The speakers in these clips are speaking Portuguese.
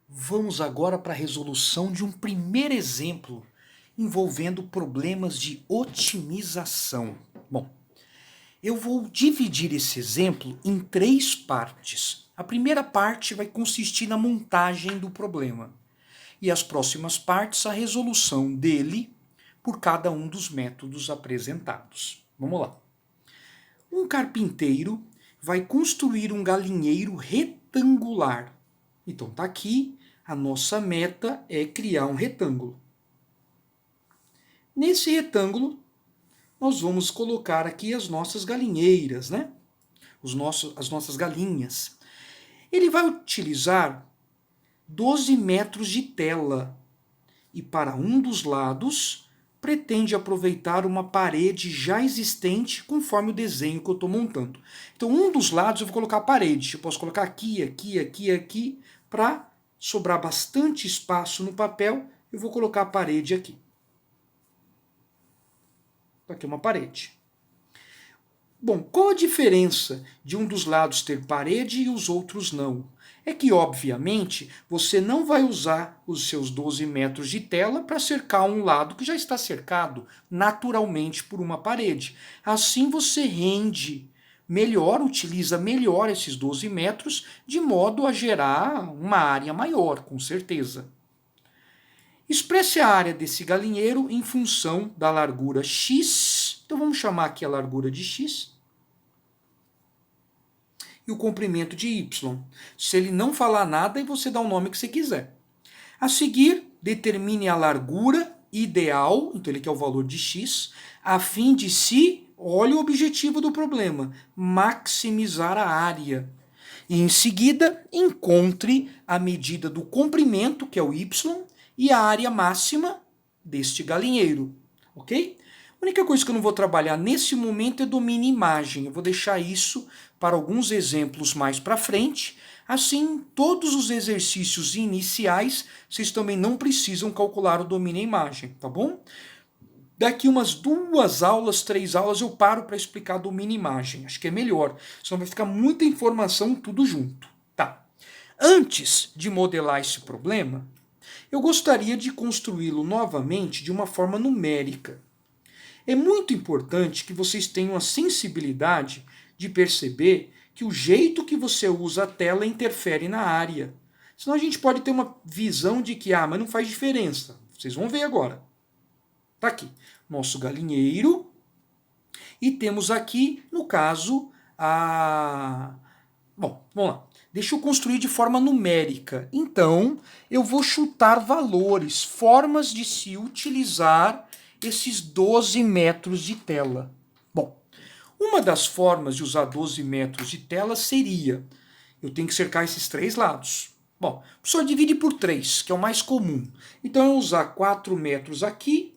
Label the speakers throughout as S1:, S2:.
S1: Vamos agora para a resolução de um primeiro exemplo envolvendo problemas de otimização. Bom, eu vou dividir esse exemplo em três partes. A primeira parte vai consistir na montagem do problema e as próximas partes a resolução dele por cada um dos métodos apresentados. Vamos lá. Um carpinteiro vai construir um galinheiro retangular. Então tá aqui, a nossa meta é criar um retângulo. Nesse retângulo, nós vamos colocar aqui as nossas galinheiras, né? As nossas galinhas. Ele vai utilizar 12 metros de tela e para um dos lados pretende aproveitar uma parede já existente conforme o desenho que eu estou montando. Então, um dos lados eu vou colocar a parede. Eu posso colocar aqui, aqui, aqui, aqui, para sobrar bastante espaço no papel, eu vou colocar a parede aqui. Aqui é uma parede. Bom, qual a diferença de um dos lados ter parede e os outros não? É que, obviamente, você não vai usar os seus 12 metros de tela para cercar um lado que já está cercado naturalmente por uma parede. Assim você rende melhor, utiliza melhor esses 12 metros, de modo a gerar uma área maior, com certeza. Expresse a área desse galinheiro em função da largura x, então vamos chamar aqui a largura de x, e o comprimento de y. Se ele não falar nada, você dá o nome que você quiser. A seguir, determine a largura ideal, então ele quer o valor de x, a fim de olha o objetivo do problema, maximizar a área. E em seguida, encontre a medida do comprimento, que é o y, e a área máxima deste galinheiro, ok? A única coisa que eu não vou trabalhar nesse momento é domínio e imagem. Eu vou deixar isso para alguns exemplos mais para frente. Assim, todos os exercícios iniciais, vocês também não precisam calcular o domínio e imagem, tá bom? Daqui umas 2 aulas, 3 aulas, eu paro para explicar domínio e imagem. Acho que é melhor, senão vai ficar muita informação tudo junto. Tá. Antes de modelar esse problema, eu gostaria de construí-lo novamente de uma forma numérica. É muito importante que vocês tenham a sensibilidade de perceber que o jeito que você usa a tela interfere na área. Senão a gente pode ter uma visão de que, mas não faz diferença. Vocês vão ver agora. Tá aqui, nosso galinheiro. E temos aqui, no caso, a... Bom, vamos lá. Deixa eu construir de forma numérica. Então, eu vou chutar valores, formas de se utilizar esses 12 metros de tela. Bom, uma das formas de usar 12 metros de tela seria, eu tenho que cercar esses 3 lados. Bom, o professor divide por 3, que é o mais comum. Então, eu vou usar 4 metros aqui,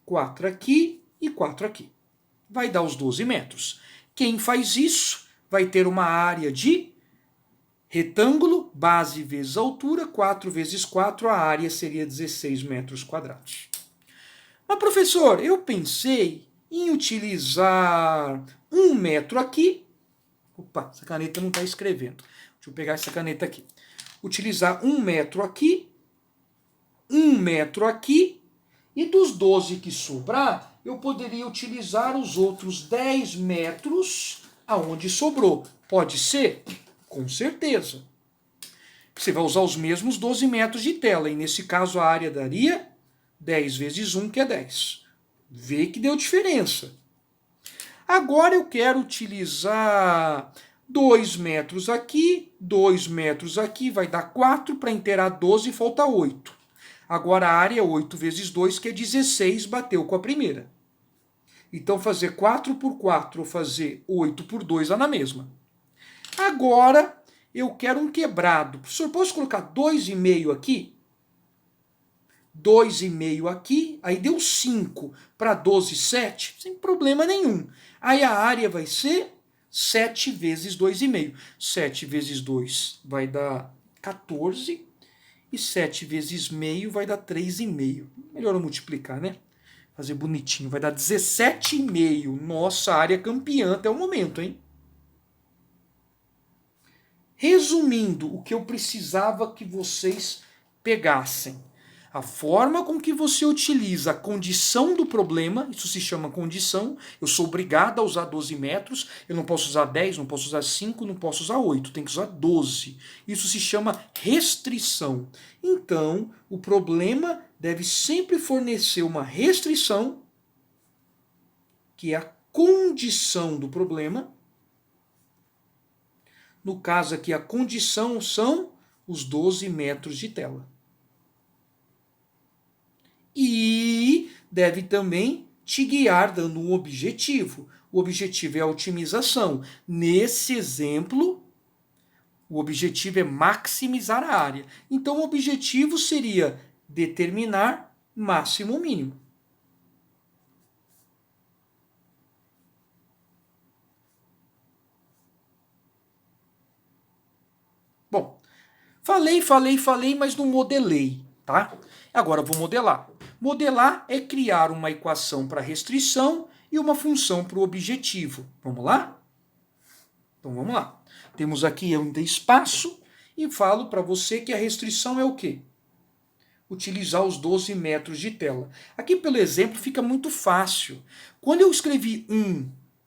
S1: 4 aqui e 4 aqui. Vai dar os 12 metros. Quem faz isso vai ter uma área de retângulo, base vezes altura, 4 vezes 4, a área seria 16 metros quadrados. Mas, professor, eu pensei em utilizar 1 metro aqui. Opa, essa caneta não está escrevendo. Deixa eu pegar essa caneta aqui. Utilizar 1 metro aqui, 1 metro aqui, e dos 12 que sobrar, eu poderia utilizar os outros 10 metros aonde sobrou. Pode ser? Com certeza. Você vai usar os mesmos 12 metros de tela, e nesse caso a área daria 10 vezes 1, que é 10. Vê que deu diferença. Agora eu quero utilizar 2 metros aqui, 2 metros aqui, vai dar 4, para inteirar 12 falta 8. Agora a área é 8 vezes 2, que é 16, bateu com a primeira. Então fazer 4 por 4 ou fazer 8 por 2 dá na mesma. Agora eu quero um quebrado. Professor, posso colocar 2,5 aqui? 2,5 aqui, aí deu 5 para 12, 7, sem problema nenhum. Aí a área vai ser 7 vezes 2,5. 7 vezes 2 vai dar 14, e 7 vezes meio vai dar 3,5. Melhor eu multiplicar, né? Fazer bonitinho, vai dar 17,5. Nossa, área campeã até o momento, hein? Resumindo, o que eu precisava que vocês pegassem a forma com que você utiliza a condição do problema, isso se chama condição, eu sou obrigado a usar 12 metros, eu não posso usar 10, não posso usar 5, não posso usar 8, tem que usar 12. Isso se chama restrição. Então, o problema deve sempre fornecer uma restrição, que é a condição do problema. No caso aqui, a condição são os 12 metros de tela. E deve também te guiar dando um objetivo. O objetivo é a otimização. Nesse exemplo, o objetivo é maximizar a área. Então, o objetivo seria determinar máximo ou mínimo. Bom, falei, mas não modelei, tá? Agora eu vou modelar. Modelar é criar uma equação para restrição e uma função para o objetivo. Vamos lá? Então vamos lá. Temos aqui ainda espaço e falo para você que a restrição é o quê? Utilizar os 12 metros de tela. Aqui pelo exemplo fica muito fácil. Quando eu escrevi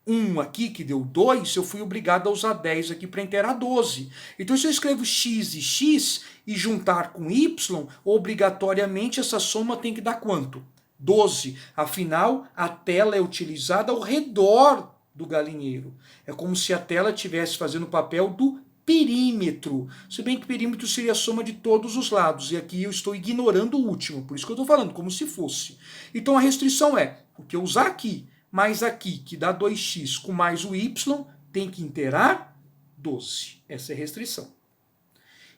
S1: 1 aqui, que deu 2, eu fui obrigado a usar 10 aqui para inteirar 12. Então, se eu escrevo x e x e juntar com y, obrigatoriamente essa soma tem que dar quanto? 12. Afinal, a tela é utilizada ao redor do galinheiro. É como se a tela estivesse fazendo o papel do perímetro. Se bem que perímetro seria a soma de todos os lados. E aqui eu estou ignorando o último. Por isso que eu estou falando, como se fosse. Então, a restrição é o que eu usar aqui mais aqui, que dá 2x, com mais o y, tem que inteirar 12. Essa é a restrição.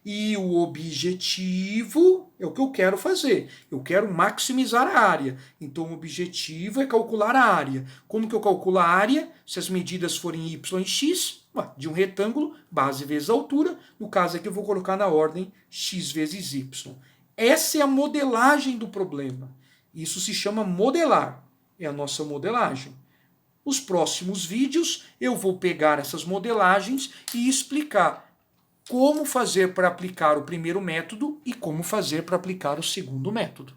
S1: E o objetivo é o que eu quero fazer. Eu quero maximizar a área. Então, o objetivo é calcular a área. Como que eu calculo a área? Se as medidas forem y e x, de um retângulo, base vezes altura. No caso aqui, eu vou colocar na ordem x vezes y. Essa é a modelagem do problema. Isso se chama modelar. É a nossa modelagem. Nos próximos vídeos eu vou pegar essas modelagens e explicar como fazer para aplicar o primeiro método e como fazer para aplicar o segundo método.